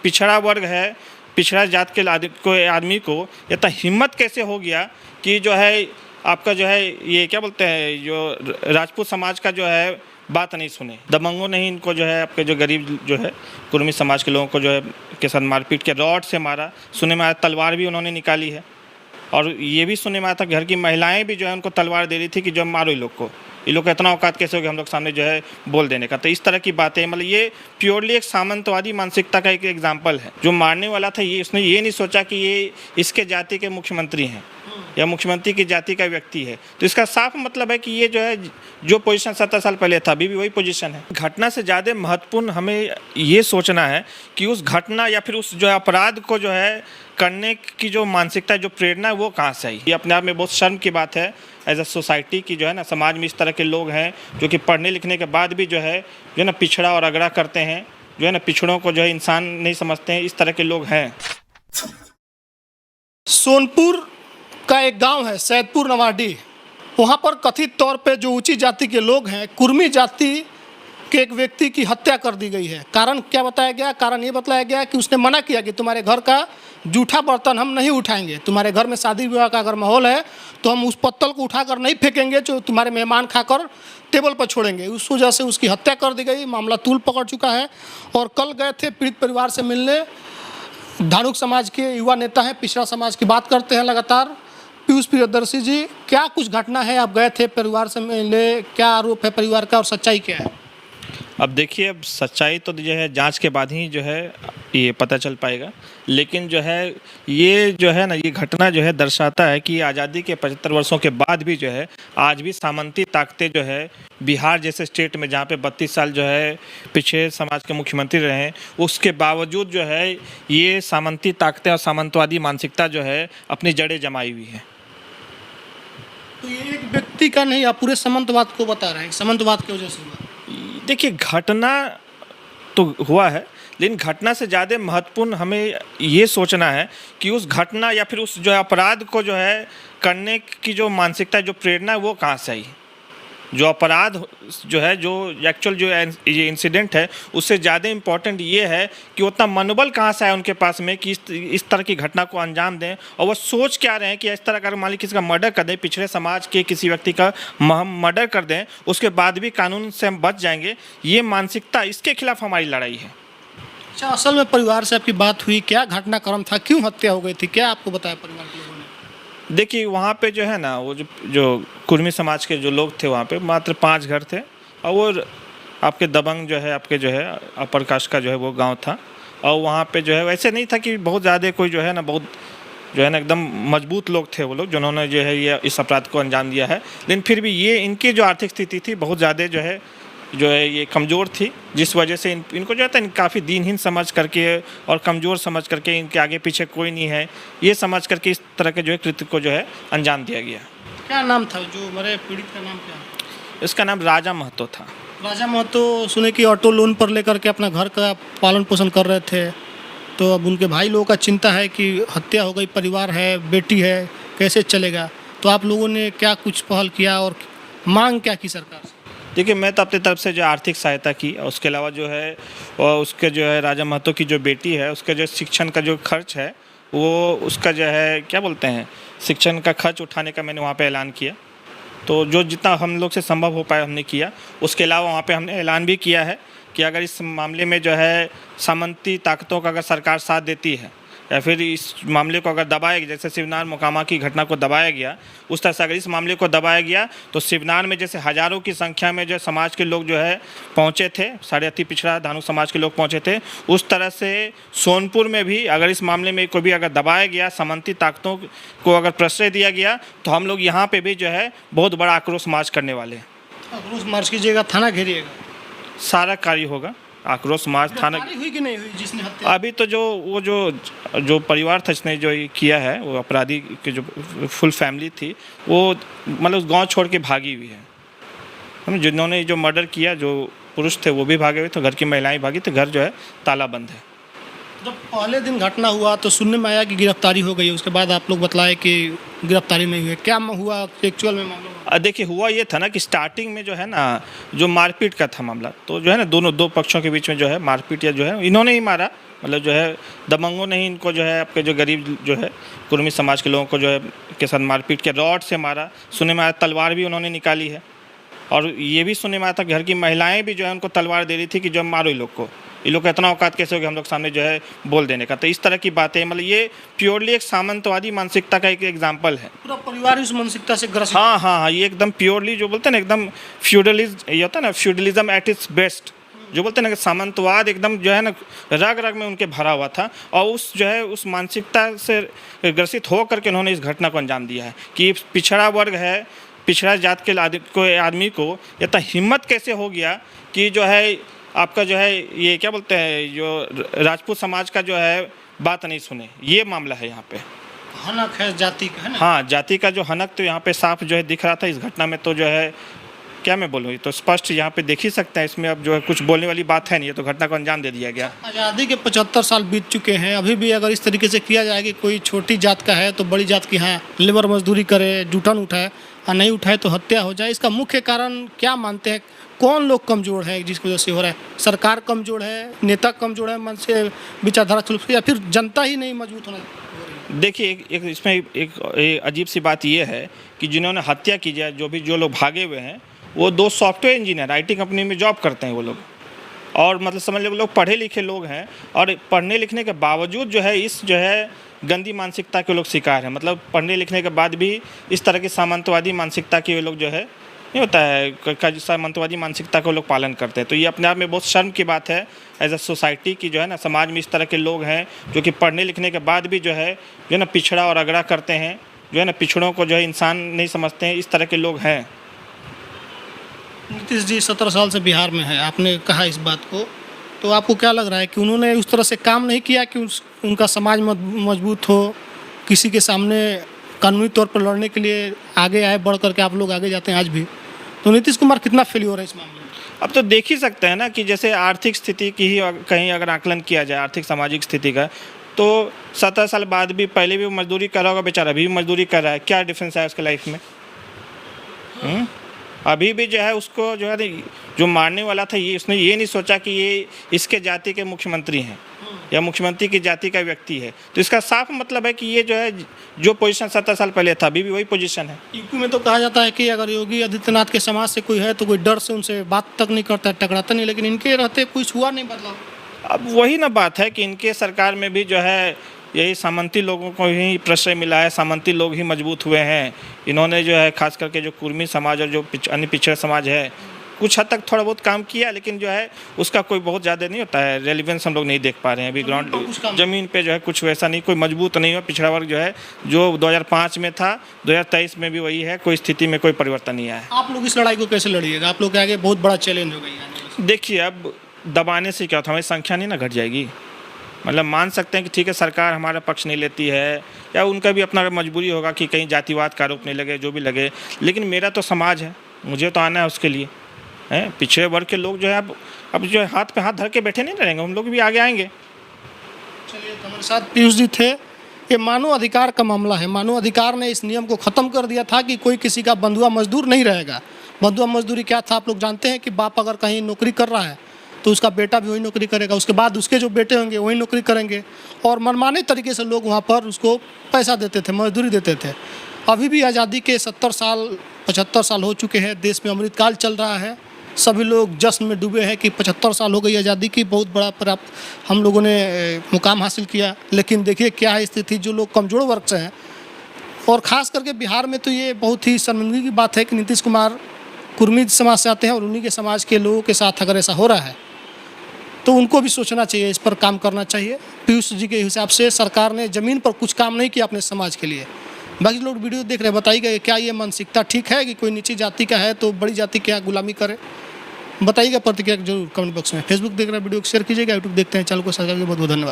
पिछड़ा वर्ग है, पिछड़ा जात के आदमी को इतना हिम्मत कैसे हो गया कि जो है आपका जो है ये क्या बोलते हैं जो राजपूत समाज का जो है बात नहीं सुने। दबंगों ने ही इनको जो है आपके जो गरीब जो है कुर्मी समाज के लोगों को जो है के साथ मारपीट के रॉड से मारा। सुने में आया तलवार भी उन्होंने निकाली है और ये भी सुनने में आया था घर की महिलाएं भी जो है उनको तलवार दे रही थी कि जो मारो इन लोग को, ये लोग का इतना औकात कैसे हो गया हम लोग सामने जो है बोल देने का। तो इस तरह की बातें मतलब ये प्योरली एक सामंतवादी मानसिकता का एक एग्जाम्पल है। जो मारने वाला था ये उसने ये नहीं सोचा कि ये इसके जाति के मुख्यमंत्री हैं या मुख्यमंत्री की जाति का व्यक्ति है। तो इसका साफ मतलब है कि ये जो है जो पोजीशन 70 साल पहले था अभी भी वही पोजीशन है। घटना से ज़्यादा महत्वपूर्ण हमें ये सोचना है कि उस घटना या फिर उस जो है अपराध को जो है करने की जो मानसिकता जो प्रेरणा है वो कहाँ से आई। ये अपने आप में बहुत शर्म की बात है एज अ सोसाइटी की जो है ना, समाज में इस तरह के लोग हैं जो कि पढ़ने लिखने के बाद भी जो है ना पिछड़ा और अगड़ा करते हैं, जो है ना पिछड़ों को जो है इंसान नहीं समझते हैं। इस तरह के लोग हैं। सोनपुर का एक गांव है सैदपुर नवाडी, वहां पर कथित तौर पे जो ऊंची जाति के लोग हैं, कुर्मी जाति के एक व्यक्ति की हत्या कर दी गई है। कारण क्या बताया गया? कारण ये बताया गया कि उसने मना किया कि तुम्हारे घर का जूठा बर्तन हम नहीं उठाएंगे, तुम्हारे घर में शादी विवाह का अगर माहौल है तो हम उस पत्तल को उठाकर नहीं फेंकेंगे जो तुम्हारे मेहमान खाकर टेबल पर छोड़ेंगे। उस वजह से उसकी हत्या कर दी गई। मामला तूल पकड़ चुका है और कल गए थे पीड़ित परिवार से मिलने। धानुक समाज के युवा नेता हैं, पिछड़ा समाज की बात करते हैं लगातार। पीयूष प्रियदर्शी जी, क्या कुछ घटना है? आप गए थे परिवार से मिलने, क्या आरोप है परिवार का और सच्चाई क्या है? अब देखिए, अब सच्चाई तो जो है जांच के बाद ही जो है ये पता चल पाएगा, लेकिन जो है ये जो है ना ये घटना जो है दर्शाता है कि आज़ादी के 75 वर्षों के बाद भी जो है आज भी सामंती ताकतें जो है बिहार जैसे स्टेट में जहाँ पे 32 साल जो है पिछड़े समाज के मुख्यमंत्री रहे हैं, उसके बावजूद जो है ये सामंती ताकतें और सामंतवादी मानसिकता जो है अपनी जड़ें जमाई हुई है। तो ये एक व्यक्ति का नहीं, आप पूरे सामंतवाद को बता रहे हैं, सामंतवाद की वजह से हुआ। देखिए, घटना तो हुआ है, लेकिन घटना से ज़्यादा महत्वपूर्ण हमें ये सोचना है कि उस घटना या फिर उस जो है अपराध को जो है करने की जो मानसिकता जो प्रेरणा है वो कहाँ से आई। जो अपराध जो है जो एक्चुअल जो ये इंसिडेंट है उससे ज़्यादा इम्पोर्टेंट ये है कि उतना मनोबल कहाँ से आया उनके पास में कि इस तरह की घटना को अंजाम दें। और वो सोच क्या रहे हैं कि इस तरह का मान लीजिए किसी का मर्डर कर दें, पिछड़े समाज के किसी व्यक्ति का हम मर्डर कर दें, उसके बाद भी कानून से हम बच जाएंगे। ये मानसिकता, इसके खिलाफ हमारी लड़ाई है। अच्छा, असल में परिवार से आपकी बात हुई, क्या घटनाक्रम था, क्यों हत्या हो गई थी, क्या आपको बताया परिवार के लोगों ने? देखिए, वहाँ पे जो है ना वो जो कुर्मी समाज के जो लोग थे वहाँ पे मात्र 5 घर थे और वो आपके दबंग जो है आपके जो है अपर कास्ट का जो है वो गांव था। और वहाँ पे जो है वैसे नहीं था कि बहुत ज़्यादा कोई जो है ना बहुत जो है ना एकदम मजबूत लोग थे वो लोग जिन्होंने जो है ये इस अपराध को अंजाम दिया है। लेकिन फिर भी ये इनकी जो आर्थिक स्थिति थी बहुत ज़्यादा जो है ये कमज़ोर थी, जिस वजह से इनको जो है काफ़ी दीनहीन समझ करके और कमज़ोर समझ करके इनके आगे पीछे कोई नहीं है ये समझ करके इस तरह के जो है कृत्य को जो है अंजाम दिया गया। क्या नाम था जो मरे पीड़ित का? नाम क्या? इसका नाम राजा महतो था। राजा महतो सुने कि ऑटो लोन पर लेकर के अपना घर का पालन पोषण कर रहे थे, तो अब उनके भाई लोगों का चिंता है कि हत्या हो गई, परिवार है, बेटी है, कैसे चलेगा। तो आप लोगों ने क्या कुछ पहल किया और मांग क्या की सरकार से? देखिए, मैं तो अपनी तरफ से जो आर्थिक सहायता की और उसके अलावा जो है और उसके जो है राजा महतो की जो बेटी है उसके जो शिक्षण का जो खर्च है वो उसका जो है क्या बोलते हैं शिक्षण का खर्च उठाने का मैंने वहाँ पे ऐलान किया। तो जो जितना हम लोग से संभव हो पाया हमने किया। उसके अलावा वहाँ पे हमने ऐलान भी किया है कि अगर इस मामले में जो है सामंती ताकतों का अगर सरकार साथ देती है या फिर इस मामले को अगर दबाया गया, जैसे शिवनार मोकामा की घटना को दबाया गया, उस तरह से अगर इस मामले को दबाया गया तो शिवनार में जैसे हज़ारों की संख्या में जो समाज के लोग जो है पहुंचे थे, साढ़े अति पिछड़ा धानुक समाज के लोग पहुंचे थे, उस तरह से सोनपुर में भी अगर इस मामले में कोई भी अगर दबाया गया, सामंती ताकतों को अगर प्रश्रय दिया गया तो हम लोग यहाँ पर भी जो है बहुत बड़ा आक्रोश मार्च करने वाले हैं। आक्रोश मार्च कीजिएगा, थाना घेरिएगा, सारा कार्य होगा। आक्रोश मार्च थाना हुई कि नहीं हुई जिसने हत्या? अभी तो जो परिवार था जिसने जो किया है वो अपराधी की जो फुल फैमिली थी वो मतलब गांव छोड़ के भागी हुई है। हम जिन्होंने जो मर्डर किया जो पुरुष थे वो भी भागे हुए, तो घर की महिलाएं भागी, तो घर जो है ताला बंद है। जब पहले दिन घटना हुआ तो सुनने में आया कि गिरफ्तारी हो गई, उसके बाद आप लोग बतलाए कि गिरफ्तारी नहीं हुई, क्या हुआ एक्चुअल में मामला? देखिए, हुआ ये था ना कि स्टार्टिंग में जो है ना जो मारपीट का था मामला, तो जो है ना दो पक्षों के बीच में जो है मारपीट या जो है इन्होंने ही मारा, मतलब जो है दबंगों ने ही इनको जो है आपके जो गरीब जो है कुर्मी समाज के लोगों को जो है के साथ मारपीट के रॉड से मारा। सुने में आया तलवार भी उन्होंने निकाली है, और ये भी सुनने में आया था घर की महिलाएं भी जो है उनको तलवार दे रही थी कि जो मारो इन लोग को, इन लोग का इतना औकात कैसे हो गया हम लोग सामने जो है बोल देने का। तो इस तरह की बातें, मतलब ये प्योरली एक सामंतवादी मानसिकता का एक एग्जाम्पल है। पूरा परिवार इस मानसिकता से ग्रसित। हाँ हाँ हाँ, ये एकदम प्योरली जो बोलते हैं ना एकदम फ्यूडलिज्म, ये होता है ना फ्यूडलिज्म एट इट्स बेस्ट, जो बोलते हैं ना कि सामंतवाद एकदम जो है ना रग रग में उनके भरा हुआ था, और उस जो है उस मानसिकता से ग्रसित हो करके उन्होंने इस घटना को अंजाम दिया है कि पिछड़ा वर्ग है, पिछड़ा जात के आदमी को इतना हिम्मत कैसे हो गया कि जो है आपका जो है ये क्या बोलते हैं जो राजपूत समाज का जो है बात नहीं सुने। ये मामला है यहाँ पे, हनक है जाति का, है ना? हाँ, जाति का जो हनक तो यहाँ पे साफ जो है दिख रहा था इस घटना में। तो जो है क्या मैं बोलूँ, ये तो स्पष्ट यहाँ पे देख ही सकते हैं, इसमें अब जो है कुछ बोलने वाली बात है नहीं, ये तो घटना को अंजाम दे दिया गया। आज़ादी के 75 साल बीत चुके हैं, अभी भी अगर इस तरीके से किया जाए कि कोई छोटी जात का है तो बड़ी जात की हाँ लेबर मजदूरी करे, जूठन उठाए, और नहीं उठाए तो हत्या हो जाए, इसका मुख्य कारण क्या मानते हैं? कौन लोग कमज़ोर है जिसकी वजह से हो रहा है? सरकार कमज़ोर है, नेता कमज़ोर है मन से, विचारधारा से, या फिर जनता ही नहीं मजबूत होना? देखिए एक इसमें एक अजीब सी बात यह है कि जिन्होंने हत्या की जाए, जो लोग भागे हुए हैं वो 2 सॉफ्टवेयर इंजीनियर आईटी कंपनी में जॉब करते हैं वो लोग, और मतलब समझ लो लोग पढ़े लिखे लोग हैं, और पढ़ने लिखने के बावजूद जो है इस जो है गंदी मानसिकता के लोग शिकार हैं। मतलब पढ़ने लिखने के बाद भी इस तरह की सामंतवादी मानसिकता के लोग जो है नहीं होता है, सामंतवादी मानसिकता को लोग पालन करते हैं। तो ये अपने आप में बहुत शर्म की बात है एज अ सोसाइटी की, जो है ना समाज में इस तरह के लोग हैं जो कि पढ़ने लिखने के बाद भी जो है ना पिछड़ा और अगड़ा करते हैं, जो है ना पिछड़ों को जो है इंसान नहीं समझते हैं, इस तरह के लोग हैं। नीतीश जी 17 साल से बिहार में है, आपने कहा इस बात को, तो आपको क्या लग रहा है कि उन्होंने उस तरह से काम नहीं किया कि उनका समाज मजबूत हो, किसी के सामने कानूनी तौर पर लड़ने के लिए आगे आए, बढ़ करके आप लोग आगे जाते हैं आज भी, तो नीतीश कुमार कितना फेल्योर है इस मामले में? अब तो देख ही सकते हैं ना कि जैसे आर्थिक स्थिति की ही कहीं अगर आकलन किया जाए, आर्थिक सामाजिक स्थिति का, तो 17 साल बाद भी पहले भी वो मजदूरी कर रहा होगा बेचारा, अभी भी मजदूरी कर रहा है, क्या डिफरेंस है उसके लाइफ में? अभी भी जो है उसको जो है जो मारने वाला था ये उसने ये नहीं सोचा कि ये इसके जाति के मुख्यमंत्री हैं या मुख्यमंत्री की जाति का व्यक्ति है। तो इसका साफ मतलब है कि ये जो है जो पोजीशन 17 साल पहले था अभी भी वही पोजीशन है। यूपी में तो कहा जाता है कि अगर योगी आदित्यनाथ के समाज से कोई है तो कोई डर से उनसे बात तक नहीं करता, टकराता नहीं, लेकिन इनके रहते कुछ हुआ नहीं बदलाव। अब वही ना बात है कि इनके सरकार में भी जो है यही सामंती लोगों को ही प्रश्रय मिला है, सामंती लोग ही मजबूत हुए हैं। इन्होंने जो है खास करके जो कुर्मी समाज और जो अन्य पिछड़ा समाज है कुछ हद तक थोड़ा बहुत काम किया, लेकिन जो है उसका कोई बहुत ज़्यादा नहीं होता है, रेलिवेंस हम लोग नहीं देख पा रहे हैं अभी ग्राउंड ज़मीन पे जो है कुछ वैसा नहीं, कोई मजबूत नहीं हुआ। पिछड़ा वर्ग जो है जो 2005 में था 2023 में भी वही है, कोई स्थिति में कोई परिवर्तन नहीं आया है। आप लोग इस लड़ाई को कैसे लड़िएगा? आप लोग के आगे बहुत बड़ा चैलेंज हो गई। देखिए अब दबाने से क्या होता है, हमारी संख्या नहीं ना घट जाएगी। मतलब मान सकते हैं कि ठीक है सरकार हमारा पक्ष नहीं लेती है या उनका भी अपना मजबूरी होगा कि कहीं जातिवाद का आरोप नहीं लगे, जो भी लगे, लेकिन मेरा तो समाज है, मुझे तो आना है उसके लिए है। पिछड़े वर्ग के लोग जो है अब जो है हाथ पे हाथ धर के बैठे नहीं रहेंगे, हम लोग भी आगे आएंगे। चलिए, तो हमारे साथ पीयूष जी थे। ये मानव अधिकार का मामला है। मानव अधिकार ने इस नियम को ख़त्म कर दिया था कि कोई किसी का बंधुआ मजदूर नहीं रहेगा। बंधुआ मजदूरी क्या था आप लोग जानते हैं कि बाप अगर कहीं नौकरी कर रहा है तो उसका बेटा भी वही नौकरी करेगा, उसके बाद उसके जो बेटे होंगे वही नौकरी करेंगे, और मनमाने तरीके से लोग वहाँ पर उसको पैसा देते थे, मजदूरी देते थे। अभी भी आज़ादी के 70 साल 75 साल हो चुके हैं, देश में अमृतकाल चल रहा है, सभी लोग जश्न में डूबे हैं कि 75 साल हो गई आज़ादी की, बहुत बड़ा प्राप्त हम लोगों ने मुकाम हासिल किया। लेकिन देखिए क्या है स्थिति, जो लोग कमज़ोर वर्ग से हैं, और ख़ास करके बिहार में तो ये बहुत ही शर्मिंदगी की बात है कि नीतीश कुमार कुर्मी समाज से आते हैं और उन्हीं के समाज के लोगों के साथ अगर ऐसा हो रहा है तो उनको भी सोचना चाहिए, इस पर काम करना चाहिए। पीयूष जी के हिसाब से सरकार ने ज़मीन पर कुछ काम नहीं किया अपने समाज के लिए। बाकी लोग वीडियो देख रहे हैं, बताइएगा क्या ये मानसिकता ठीक है कि कोई नीची जाति का है तो बड़ी जाति क्या गुलामी करे? बताइएगा प्रतिक्रिया जरूर कमेंट बॉक्स में। फेसबुक देख रहे हैं वीडियो को शेयर कीजिएगा, यूट्यूब देखते हैं चैनल को सब्सक्राइब कीजिए। बहुत बहुत धन्यवाद।